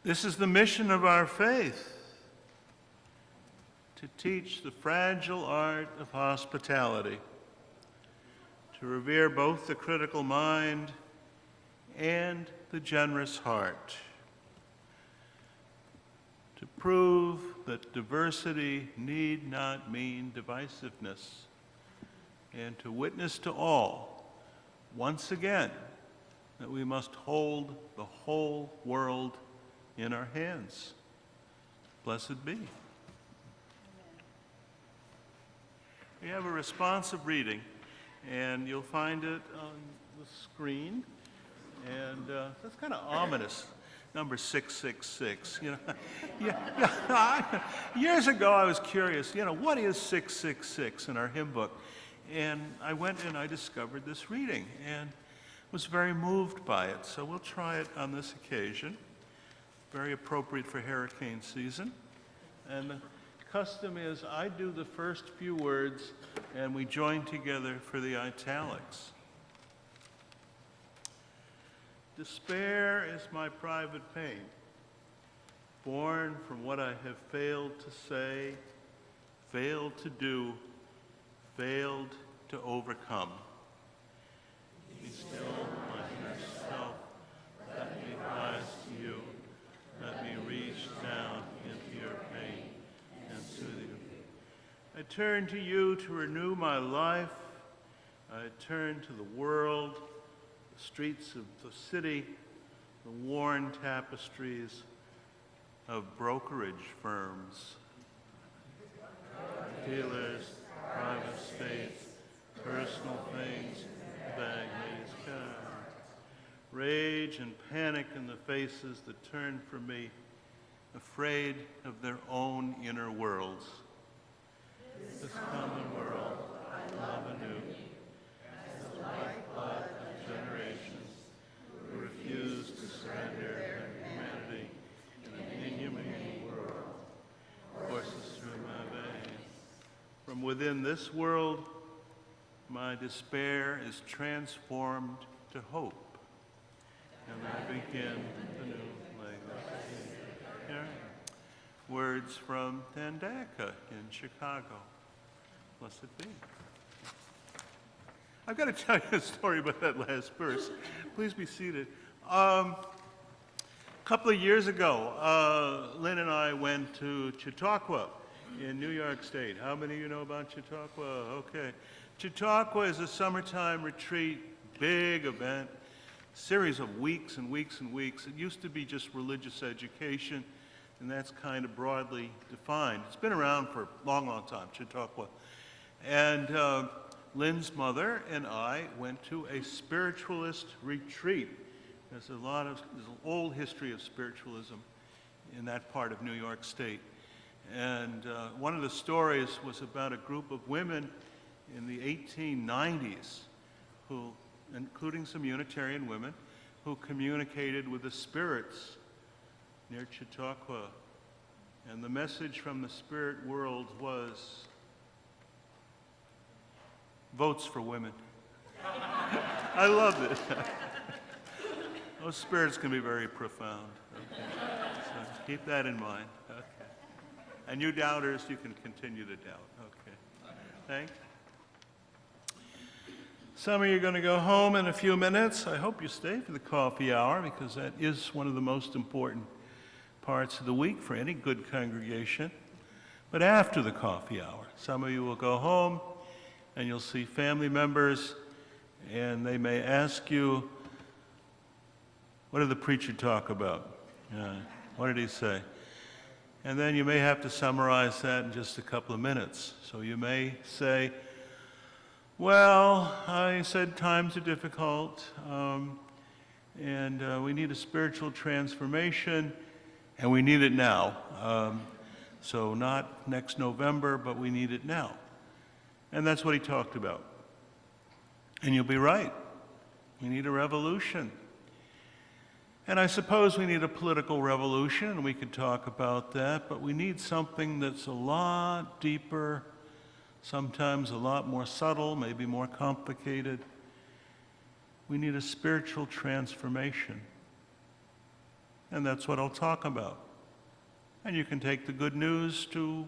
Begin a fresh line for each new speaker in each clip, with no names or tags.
This is the mission of our faith, to teach the fragile art of hospitality, to revere both the critical mind and the generous heart, to prove that diversity need not mean divisiveness, and to witness to all, once again, that we must hold the whole world in our hands. Blessed be. We have a responsive reading, and you'll find it on the screen. And that's kind of ominous, number 666. Years ago I was curious, what is 666 in our hymn book? And I went and I discovered this reading and was very moved by it. So we'll try it on this occasion. Very appropriate for hurricane season. And the custom is I do the first few words and we join together for the italics. Despair is my private pain, born from what I have failed to say, failed to do, failed to overcome. Be still, my inner self, let me rise to you, let me reach down into your pain and soothe you. I turn to you to renew my life. I turn to the world, the streets of the city, the worn tapestries of brokerage firms, dealers, private estates, personal things, bagley's kind. Rage and panic in the faces that turn from me, afraid of their own inner worlds. This common world I love anew, as the lifeblood of generations who refuse to surrender their humanity in an inhumane world courses through my veins. From within this world, my despair is transformed to hope, and I begin the new legacy. Here, words from Tandaka in Chicago. Blessed be. I've got to tell you a story about that last verse. Please be seated. A couple of years ago, Lynn and I went to Chautauqua in New York State. How many of you know about Chautauqua? Okay. Chautauqua is a summertime retreat, big event, series of weeks and weeks and weeks. It used to be just religious education, and that's kind of broadly defined. It's been around for a long, long time, Chautauqua. And Lynn's mother and I went to a spiritualist retreat. There's an old history of spiritualism in that part of New York State. And one of the stories was about a group of women in the 1890s, who, including some Unitarian women, who communicated with the spirits near Chautauqua. And the message from the spirit world was, votes for women. I loved it. Those spirits can be very profound. Okay. So keep that in mind. Okay. And you doubters, you can continue to doubt. Okay. Thanks. Some of you are going to go home in a few minutes. I hope you stay for the coffee hour, because that is one of the most important parts of the week for any good congregation. But after the coffee hour, some of you will go home and you'll see family members, and they may ask you, what did the preacher talk about? What did he say? And then you may have to summarize that in just a couple of minutes. So you may say, well, I said times are difficult, and we need a spiritual transformation, and we need it now. So not next November, but we need it now. And that's what he talked about. And you'll be right. We need a revolution. And I suppose we need a political revolution, and we could talk about that, but we need something that's a lot deeper, sometimes a lot more subtle, maybe more complicated. We need a spiritual transformation. and that's what I'll talk about. And you can take the good news to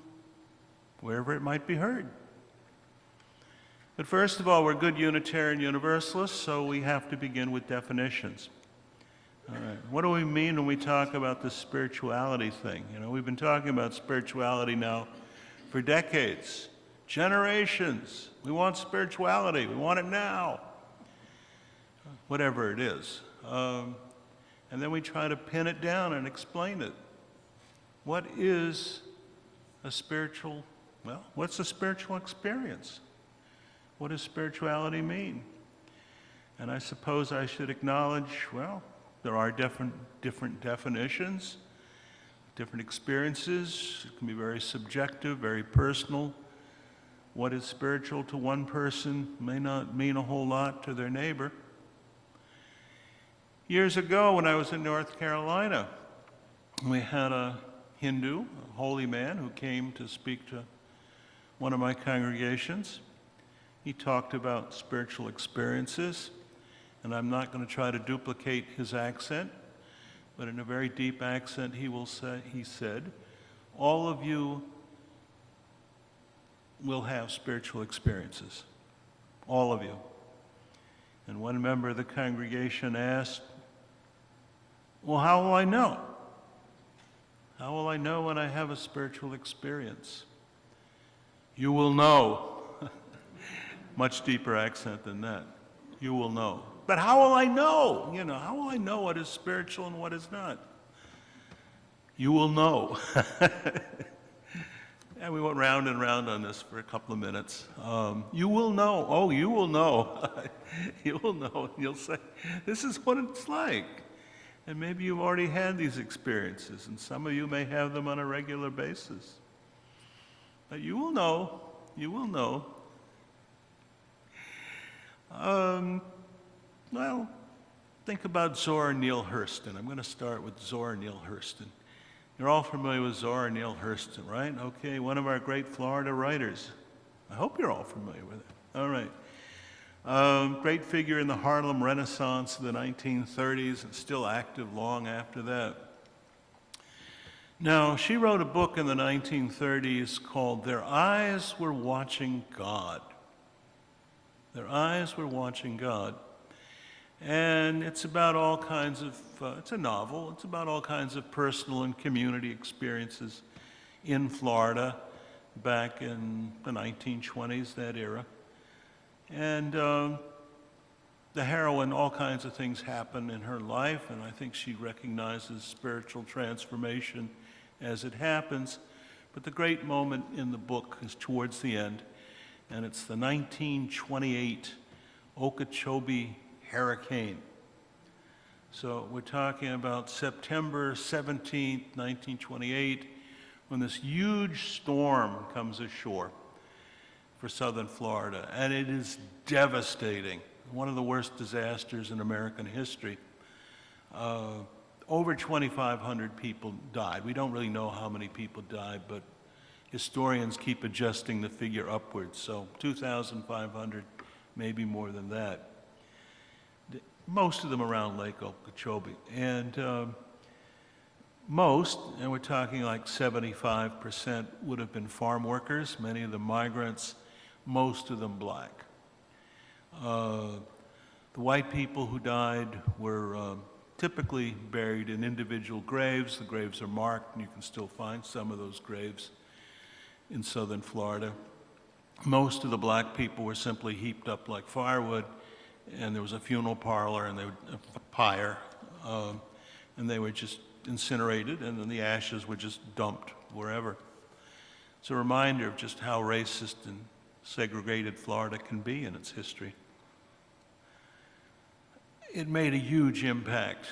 wherever it might be heard. But first of all, we're good Unitarian Universalists, so we have to begin with definitions. All right. What do we mean when we talk about this spirituality thing? You know, we've been talking about spirituality now for decades, generations. We want spirituality. We want it now. Whatever it is. And then we try to pin it down and explain it. What is a spiritual, well, what's a spiritual experience? What does spirituality mean? And I suppose I should acknowledge, well, there are different definitions, different experiences. It can be very subjective, very personal. What is spiritual to one person may not mean a whole lot to their neighbor. Years ago, when I was in North Carolina, we had a Hindu, a holy man, who came to speak to one of my congregations. He talked about spiritual experiences, and I'm not going to try to duplicate his accent, but in a very deep accent he said, all of you will have spiritual experiences, all of you. And one member of the congregation asked, well, how will I know? How will I know when I have a spiritual experience? You will know. Much deeper accent than that. You will know. But how will I know? You know, how will I know what is spiritual and what is not? You will know. And we went round and round on this for a couple of minutes. You will know. Oh, you will know. You will know. You'll say, this is what it's like. And maybe you've already had these experiences, and some of you may have them on a regular basis. But you will know. You will know. Well, think about Zora Neale Hurston. I'm going to start with Zora Neale Hurston. You're all familiar with Zora Neale Hurston, right? Okay, one of our great Florida writers. I hope you're all familiar with it. All right. Great figure in the Harlem Renaissance of the 1930s and still active long after that. Now, she wrote a book in the 1930s called Their Eyes Were Watching God. Their eyes were watching God. And it's about all kinds of, it's a novel, it's about all kinds of personal and community experiences in Florida back in the 1920s, that era. And the heroine, all kinds of things happen in her life, and I think she recognizes spiritual transformation as it happens. But the great moment in the book is towards the end, and it's the 1928 Okeechobee hurricane. So we're talking about September 17th, 1928, when this huge storm comes ashore for southern Florida, and it is devastating. One of the worst disasters in American history. Over 2,500 people died. We don't really know how many people died, but historians keep adjusting the figure upwards, so 2,500, maybe more than that. Most of them around Lake Okeechobee. And most, and we're talking like 75%, would have been farm workers, many of them migrants, most of them black. The white people who died were typically buried in individual graves. The graves are marked, and you can still find some of those graves in southern Florida. Most of the black people were simply heaped up like firewood, and there was a funeral parlor and a pyre, and they were just incinerated, and then the ashes were just dumped wherever. It's a reminder of just how racist and segregated Florida can be in its history. It made a huge impact,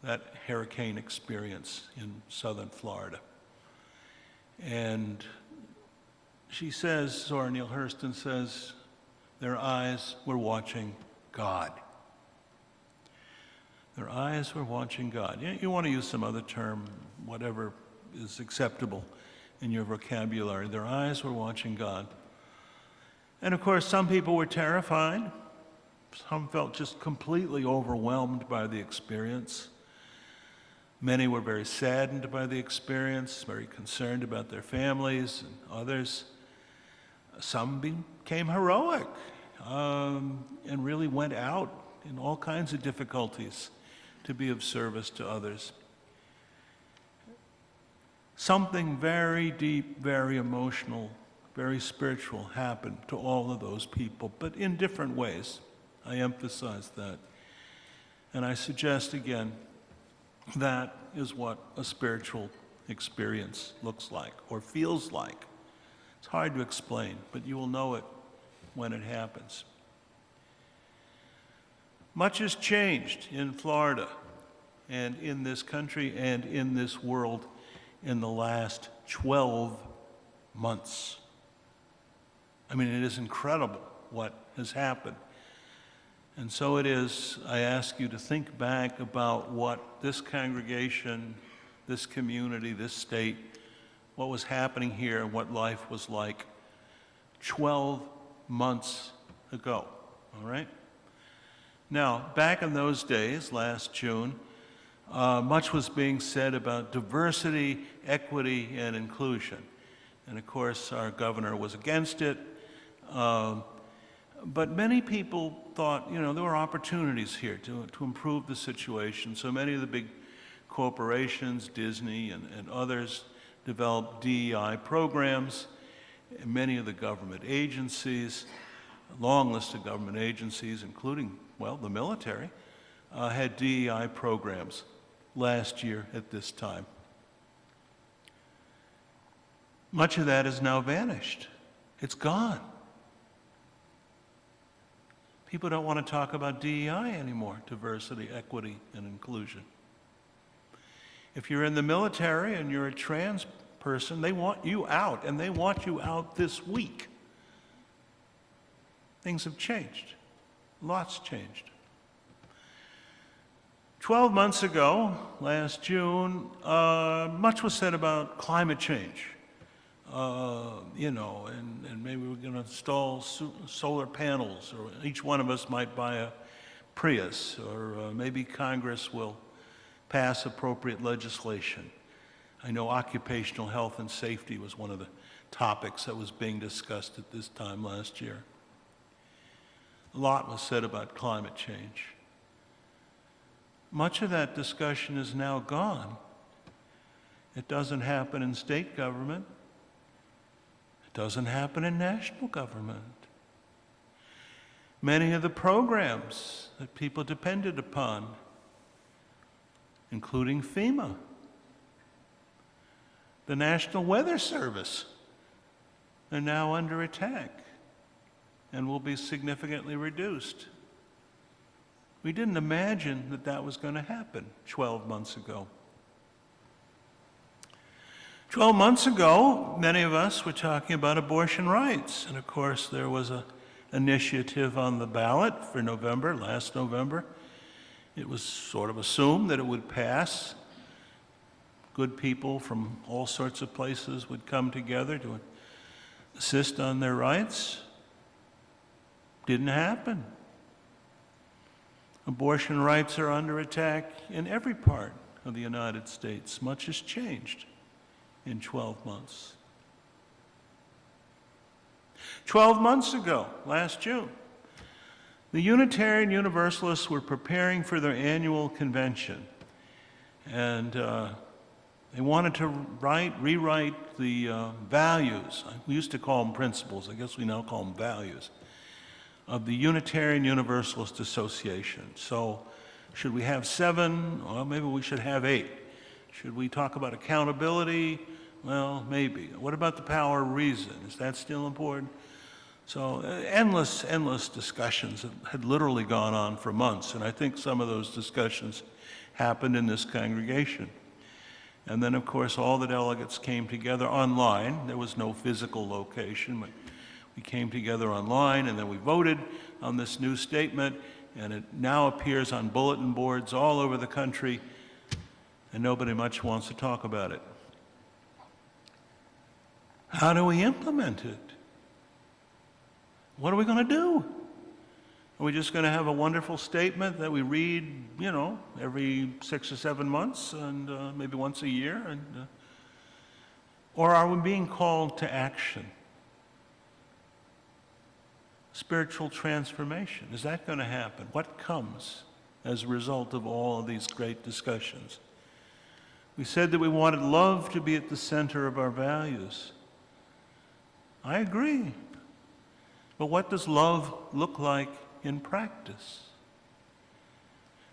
that hurricane experience in southern Florida. And she says, Zora Neale Hurston says, their eyes were watching God. Their eyes were watching God. You want to use some other term, whatever is acceptable in your vocabulary. Their eyes were watching God. And of course, some people were terrified. Some felt just completely overwhelmed by the experience. Many were very saddened by the experience, very concerned about their families, and others. Some became heroic and really went out in all kinds of difficulties to be of service to others. Something very deep, very emotional, very spiritual happened to all of those people, but in different ways. I emphasize that. And I suggest again, that is what a spiritual experience looks like or feels like. It's hard to explain, but you will know it when it happens. Much has changed in Florida and in this country and in this world in the last 12 months. I mean, it is incredible what has happened. And so it is, I ask you to think back about what this congregation, this community, this state, what was happening here and what life was like 12 months ago, all right? Now, back in those days, last June, much was being said about diversity, equity, and inclusion. And of course, our governor was against it. But many people thought, you know, there were opportunities here to improve the situation. So many of the big corporations, Disney and others, developed DEI programs. And many of the government agencies, a long list of government agencies, including, well, the military, had DEI programs last year at this time. Much of that has now vanished. It's gone. People don't want to talk about DEI anymore, diversity, equity, and inclusion. If you're in the military and you're a trans person, they want you out, and they want you out this week. Things have changed. Lots changed. 12 months ago, last June, much was said about climate change. You know, and maybe we're going to install solar panels, or each one of us might buy a Prius, or maybe Congress will pass appropriate legislation. I know occupational health and safety was one of the topics that was being discussed at this time last year. A lot was said about climate change. Much of that discussion is now gone. It doesn't happen in state government. Doesn't happen in national government. Many of the programs that people depended upon, including FEMA, the National Weather Service, are now under attack and will be significantly reduced. We didn't imagine that that was going to happen 12 months ago. 12 months ago, many of us were talking about abortion rights. And of course, there was an initiative on the ballot for November, last November. It was sort of assumed that it would pass. Good people from all sorts of places would come together to assist on their rights. Didn't happen. Abortion rights are under attack in every part of the United States. Much has changed in 12 months. 12 months ago, last June, the Unitarian Universalists were preparing for their annual convention. And they wanted to rewrite the values. We used to call them principles. I guess we now call them values of the Unitarian Universalist Association. So should we have 7? Well, maybe we should have 8. Should we talk about accountability? Well, maybe. What about the power of reason? Is that still important? So endless discussions had literally gone on for months, and I think some of those discussions happened in this congregation. And then, of course, all the delegates came together online. There was no physical location, but we came together online, and then we voted on this new statement, and it now appears on bulletin boards all over the country, and nobody much wants to talk about it. How do we implement it? What are we going to do? Are we just going to have a wonderful statement that we read, every 6 or 7 months and maybe once a year? Or are we being called to action? Spiritual transformation, is that going to happen? What comes as a result of all of these great discussions? We said that we wanted love to be at the center of our values. I agree. But what does love look like in practice?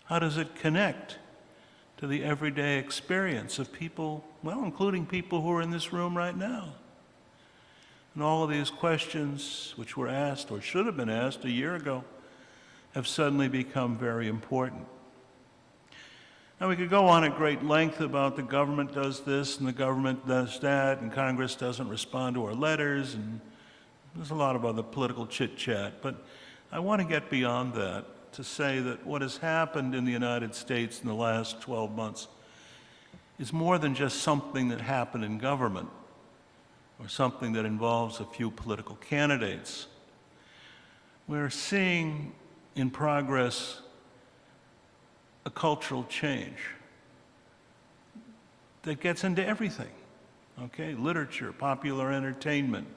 How does it connect to the everyday experience of people, including people who are in this room right now? And all of these questions, which were asked or should have been asked a year ago, have suddenly become very important. Now, we could go on at great length about the government does this and the government does that, and Congress doesn't respond to our letters, and there's a lot of other political chit-chat, but I want to get beyond that to say that what has happened in the United States in the last 12 months is more than just something that happened in government or something that involves a few political candidates. We're seeing in progress a cultural change that gets into everything, literature, popular entertainment,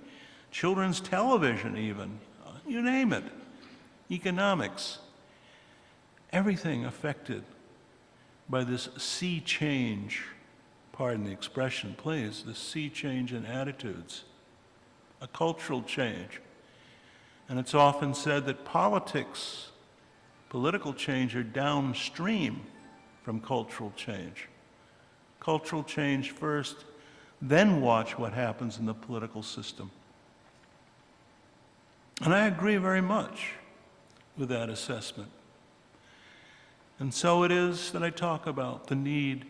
children's television even, you name it, economics, everything affected by this sea change, pardon the expression, please, the sea change in attitudes, a cultural change. And it's often said that political change are downstream from cultural change. Cultural change first, then watch what happens in the political system. And I agree very much with that assessment. And so it is that I talk about the need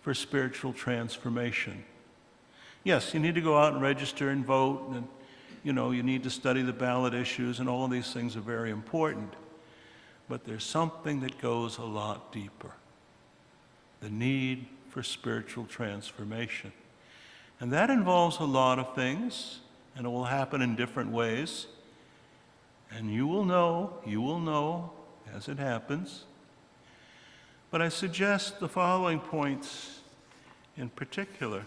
for spiritual transformation. Yes, you need to go out and register and vote, and you need to study the ballot issues, and all of these things are very important. But there's something that goes a lot deeper. The need for spiritual transformation. And that involves a lot of things, and it will happen in different ways. And you will know as it happens. But I suggest the following points in particular.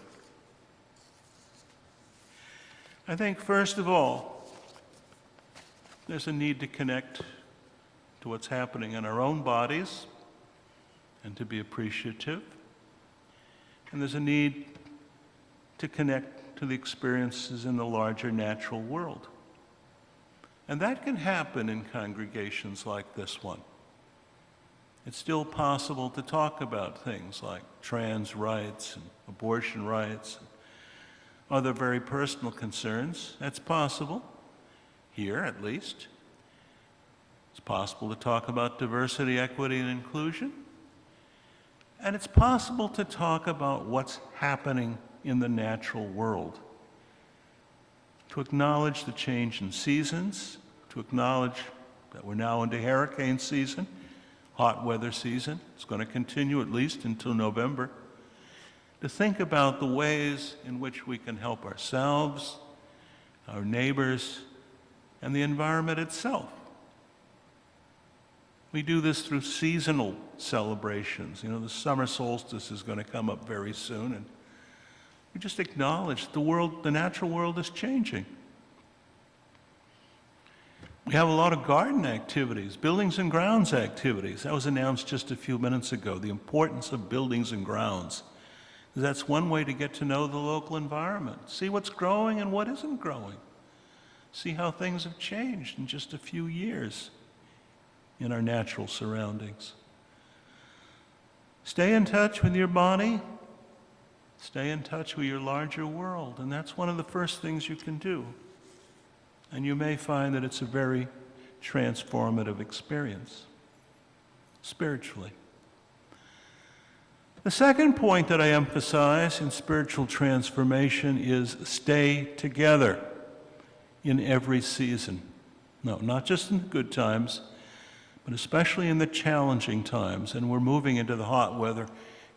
I think, first of all, there's a need to connect to what's happening in our own bodies and to be appreciative. And there's a need to connect to the experiences in the larger natural world. And that can happen in congregations like this one. It's still possible to talk about things like trans rights and abortion rights and other very personal concerns. That's possible, here at least. It's possible to talk about diversity, equity, and inclusion. And it's possible to talk about what's happening in the natural world. To acknowledge the change in seasons, to acknowledge that we're now into hurricane season, hot weather season. It's going to continue at least until November. To think about the ways in which we can help ourselves, our neighbors, and the environment itself. We do this through seasonal celebrations. The summer solstice is going to come up very soon, and we just acknowledge the natural world is changing. We have a lot of garden activities, buildings and grounds activities. That was announced just a few minutes ago, the importance of buildings and grounds. That's one way to get to know the local environment, see what's growing and what isn't growing, see how things have changed in just a few years in our natural surroundings. Stay in touch with your body, stay in touch with your larger world, and that's one of the first things you can do. And you may find that it's a very transformative experience, spiritually. The second point that I emphasize in spiritual transformation is stay together in every season. No, not just in the good times, but especially in the challenging times. And we're moving into the hot weather,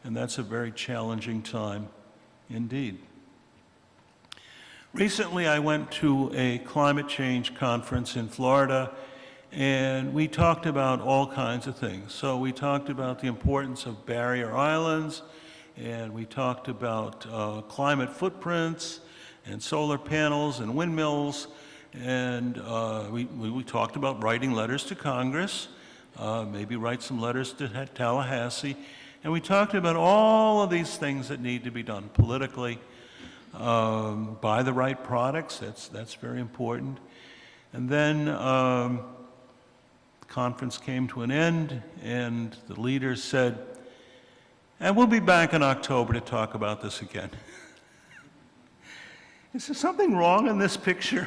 and that's a very challenging time indeed. Recently, I went to a climate change conference in Florida, and we talked about all kinds of things. So we talked about the importance of barrier islands, and we talked about climate footprints, and solar panels, and windmills, and we talked about writing letters to Congress, maybe write some letters to Tallahassee, and we talked about all of these things that need to be done politically, buy the right products, that's very important. And then the conference came to an end, and the leaders said, and we'll be back in October to talk about this again. Is there something wrong in this picture?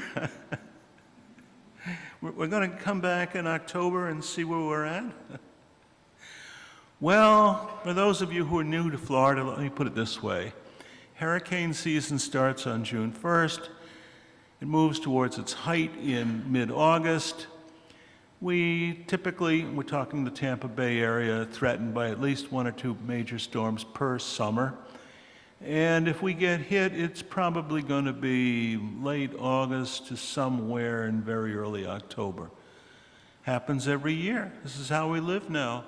We're going to come back in October and see where we're at? Well, for those of you who are new to Florida, let me put it this way. Hurricane season starts on June 1st. It moves towards its height in mid-August. We typically, we're talking the Tampa Bay area, threatened by at least 1 or 2 major storms per summer. And if we get hit, it's probably going to be late August to somewhere in very early October. Happens every year. This is how we live now.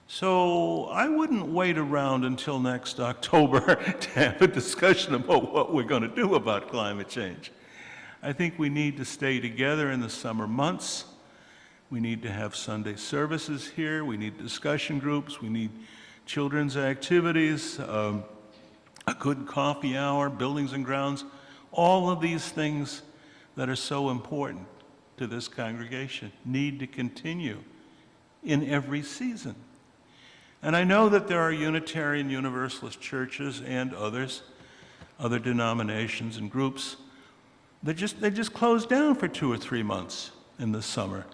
So I wouldn't wait around until next October to have a discussion about what we're going to do about climate change. I think we need to stay together in the summer months. We need to have Sunday services here. We need discussion groups. We need children's activities. A good coffee hour, buildings and grounds, all of these things that are so important to this congregation need to continue in every season. And I know that there are Unitarian Universalist churches and others, other denominations and groups, they just close down for 2 or 3 months in the summer.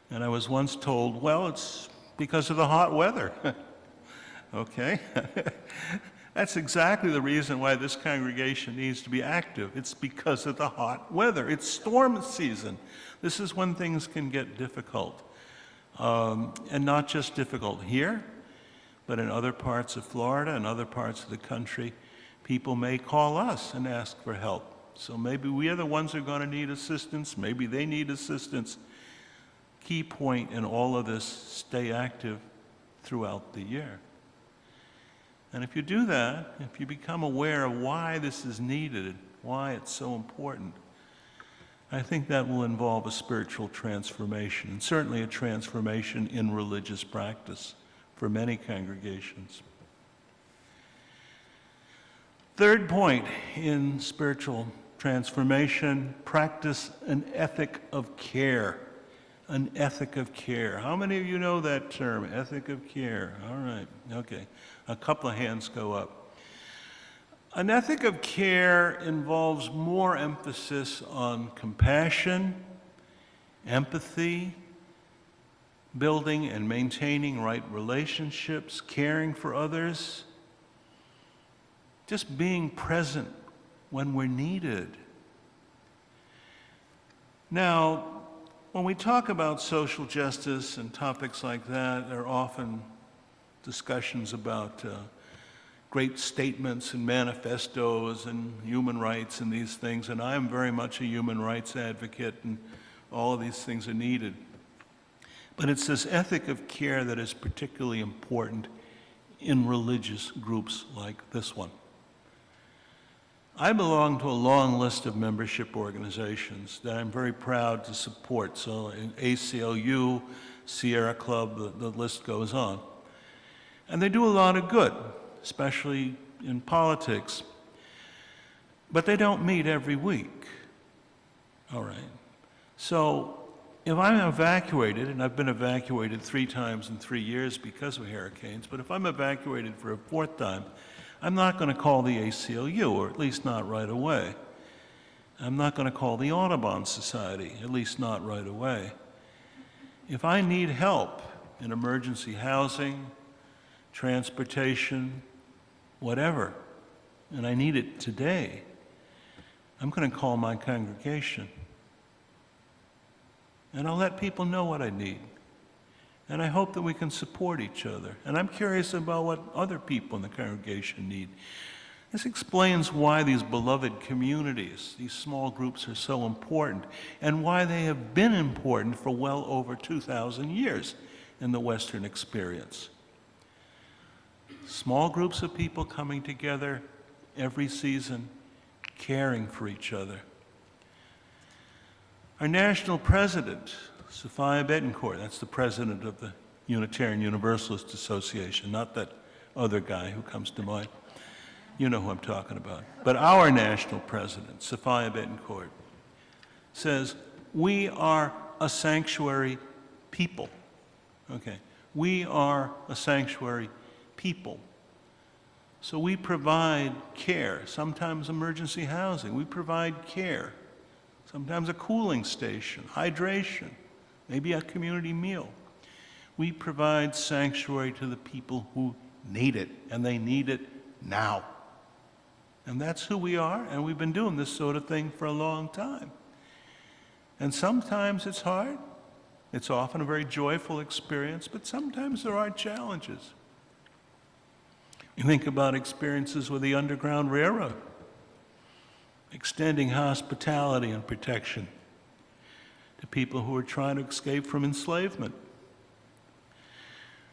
And I was once told, well, it's because of the hot weather. Okay? That's exactly the reason why this congregation needs to be active. It's because of the hot weather. It's storm season. This is when things can get difficult. And not just difficult here, but in other parts of Florida and other parts of the country. People may call us and ask for help. So maybe we are the ones who are going to need assistance. Maybe they need assistance. Key point in all of this, stay active throughout the year. And if you do that, if you become aware of why this is needed, why it's so important, I think that will involve a spiritual transformation, and certainly a transformation in religious practice for many congregations. Third point in spiritual transformation, practice an ethic of care. An ethic of care. How many of you know that term, ethic of care? All right, okay. A couple of hands go up. An ethic of care involves more emphasis on compassion, empathy, building and maintaining right relationships, caring for others, just being present when we're needed. Now, when we talk about social justice and topics like that, there are often discussions about great statements and manifestos and human rights and these things, and I am very much a human rights advocate, and all of these things are needed. But it's this ethic of care that is particularly important in religious groups like this one. I belong to a long list of membership organizations that I'm very proud to support. So in ACLU, Sierra Club, the list goes on. And they do a lot of good, especially in politics. But they don't meet every week. All right. So if I'm evacuated, and I've been evacuated 3 times in 3 years because of hurricanes, but if I'm evacuated for a 4th time, I'm not going to call the ACLU, or at least not right away. I'm not going to call the Audubon Society, at least not right away. If I need help in emergency housing, transportation, whatever, and I need it today, I'm going to call my congregation. And I'll let people know what I need. And I hope that we can support each other. And I'm curious about what other people in the congregation need. This explains why these beloved communities, these small groups, are so important, and why they have been important for well over 2,000 years in the Western experience. Small groups of people coming together every season, caring for each other. Our national president, Sophia Bettencourt, that's the president of the Unitarian Universalist Association, not that other guy who comes to mind. You know who I'm talking about. But our national president, Sophia Bettencourt, says, we are a sanctuary people. Okay, we are a sanctuary people. So we provide care, sometimes emergency housing. We provide care, sometimes a cooling station, hydration, maybe a community meal. We provide sanctuary to the people who need it, and they need it now. And that's who we are, and we've been doing this sort of thing for a long time. And sometimes it's hard. It's often a very joyful experience, but sometimes there are challenges. You think about experiences with the Underground Railroad, extending hospitality and protection to people who are trying to escape from enslavement.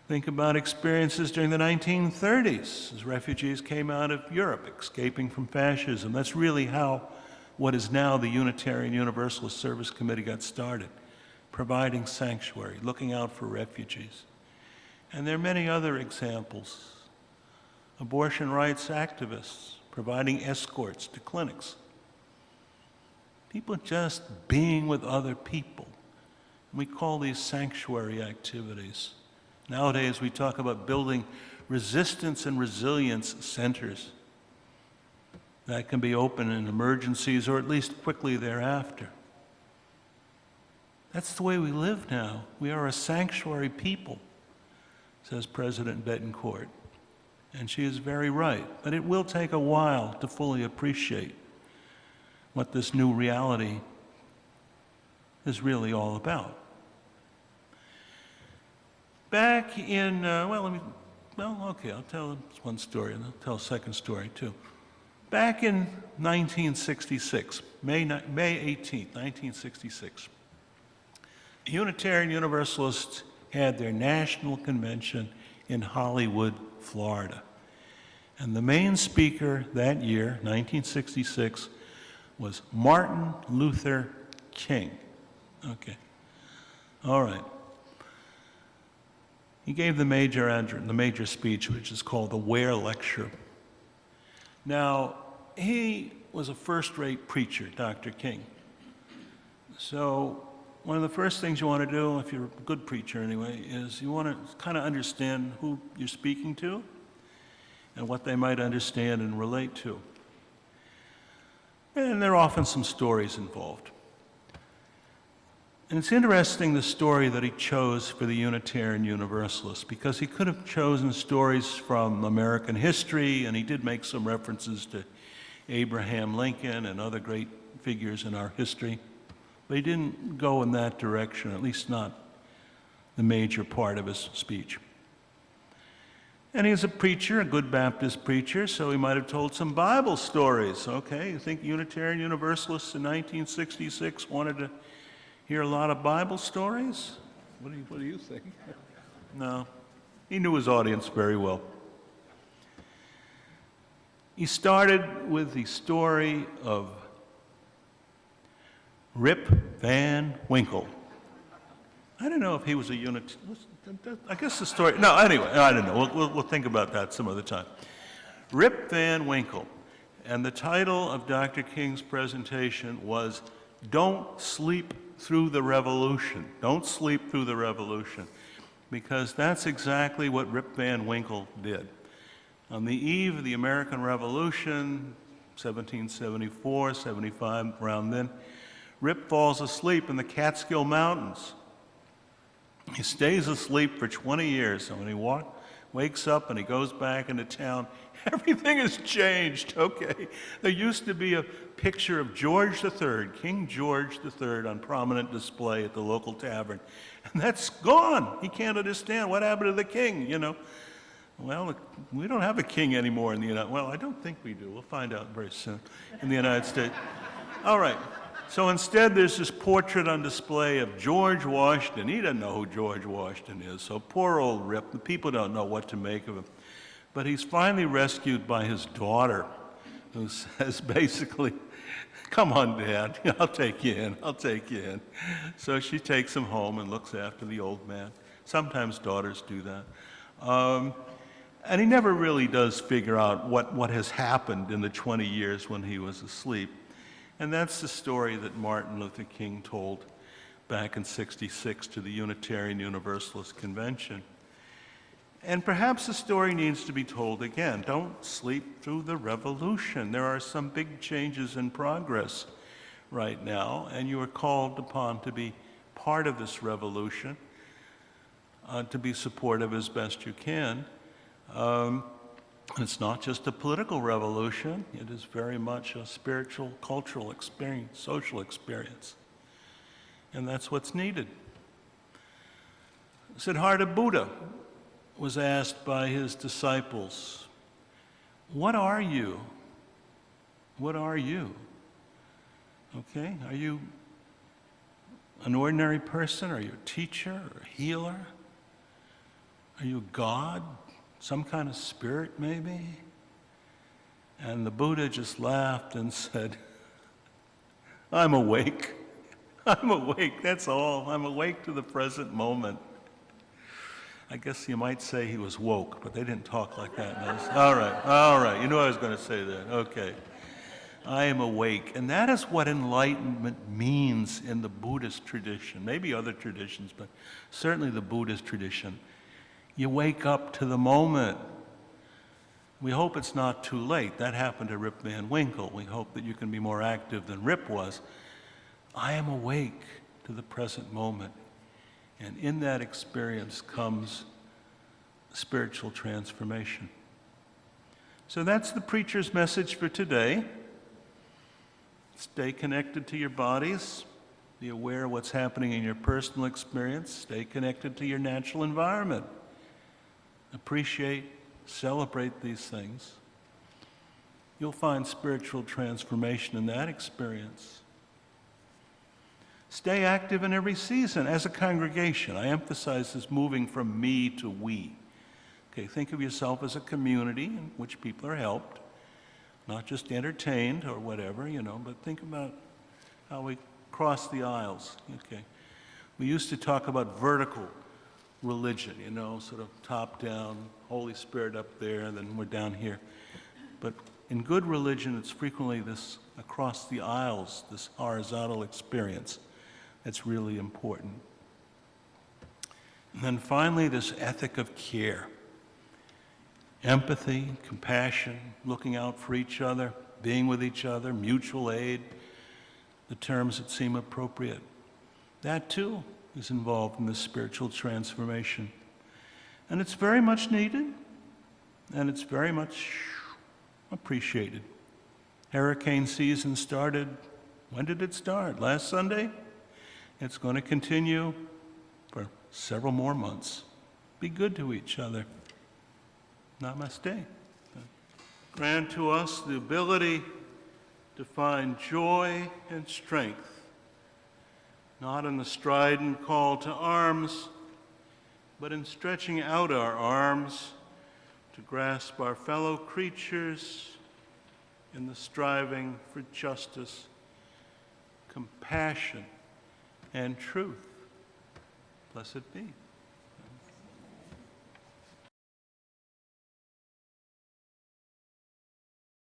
Think about experiences during the 1930s as refugees came out of Europe, escaping from fascism. That's really how what is now the Unitarian Universalist Service Committee got started, providing sanctuary, looking out for refugees. And there are many other examples. Abortion rights activists providing escorts to clinics. People just being with other people. We call these sanctuary activities. Nowadays, we talk about building resistance and resilience centers that can be open in emergencies or at least quickly thereafter. That's the way we live now. We are a sanctuary people, says President Bettencourt. And she is very right. But it will take a while to fully appreciate what this new reality is really all about. Back in, I'll tell one story, and I'll tell a second story too. Back in 1966, May 18th, 1966, the Unitarian Universalists had their national convention in Hollywood, Florida. And the main speaker that year, 1966, was Martin Luther King. Okay, all right. He gave the major speech, which is called the Ware Lecture. Now, he was a first-rate preacher, Dr. King. So one of the first things you want to do, if you're a good preacher anyway, is you want to kind of understand who you're speaking to and what they might understand and relate to. And there are often some stories involved. And it's interesting, the story that he chose for the Unitarian Universalists, because he could have chosen stories from American history, and he did make some references to Abraham Lincoln and other great figures in our history. But he didn't go in that direction, at least not the major part of his speech. And he's a preacher, a good Baptist preacher, so he might have told some Bible stories. Okay, you think Unitarian Universalists in 1966 wanted to hear a lot of Bible stories? What do you think? No, he knew his audience very well. He started with the story of Rip Van Winkle. I don't know if he was a I guess the story, no, anyway, I don't know. We'll think about that some other time. Rip Van Winkle. And the title of Dr. King's presentation was Don't Sleep Through the Revolution. Don't sleep through the revolution. Because that's exactly what Rip Van Winkle did. On the eve of the American Revolution, 1774, 75, around then, Rip falls asleep in the Catskill Mountains. He stays asleep for 20 years, and when he wakes up and he goes back into town, everything has changed, okay? There used to be a picture of George III, King George III, on prominent display at the local tavern, and that's gone. He can't understand what happened to the king, you know. Well, we don't have a king anymore in the United. Well, I don't think we do. We'll find out very soon in the United States. All right. So instead, there's this portrait on display of George Washington. He doesn't know who George Washington is. So poor old Rip. The people don't know what to make of him. But he's finally rescued by his daughter, who says basically, "Come on, Dad. I'll take you in. I'll take you in." So she takes him home and looks after the old man. Sometimes daughters do that. And he never really does figure out what has happened in the 20 years when he was asleep. And that's the story that Martin Luther King told back in '66 to the Unitarian Universalist Convention. And perhaps the story needs to be told again. Don't sleep through the revolution. There are some big changes in progress right now, and you are called upon to be part of this revolution, to be supportive as best you can. It's not just a political revolution. It is very much a spiritual, cultural experience, social experience. And that's what's needed. Siddhartha Buddha was asked by his disciples, "What are you? What are you?" Okay, are you an ordinary person? Are you a teacher or a healer? Are you God? Some kind of spirit, maybe? And the Buddha just laughed and said, "I'm awake. I'm awake, that's all. I'm awake to the present moment." I guess you might say he was woke, but they didn't talk like that. All right. You knew I was going to say that. Okay. I am awake. And that is what enlightenment means in the Buddhist tradition. Maybe other traditions, but certainly the Buddhist tradition. You wake up to the moment. We hope it's not too late. That happened to Rip Van Winkle. We hope that you can be more active than Rip was. I am awake to the present moment. And in that experience comes spiritual transformation. So that's the preacher's message for today. Stay connected to your bodies. Be aware of what's happening in your personal experience. Stay connected to your natural environment. Appreciate, celebrate these things. You'll find spiritual transformation in that experience. Stay active in every season as a congregation. I emphasize this moving from me to we. Okay, think of yourself as a community in which people are helped, not just entertained or whatever, but think about how we cross the aisles. Okay, we used to talk about vertical religion, sort of top down, Holy Spirit up there, and then we're down here. But in good religion, it's frequently this across the aisles, this horizontal experience that's really important. And then finally, this ethic of care. Empathy, compassion, looking out for each other, being with each other, mutual aid, the terms that seem appropriate. That too is involved in this spiritual transformation. And it's very much needed, and it's very much appreciated. Hurricane season started, when did it start? Last Sunday? It's going to continue for several more months. Be good to each other. Namaste. Grant to us the ability to find joy and strength, not in the strident call to arms, but in stretching out our arms to grasp our fellow creatures in the striving for justice, compassion, and truth. Blessed be.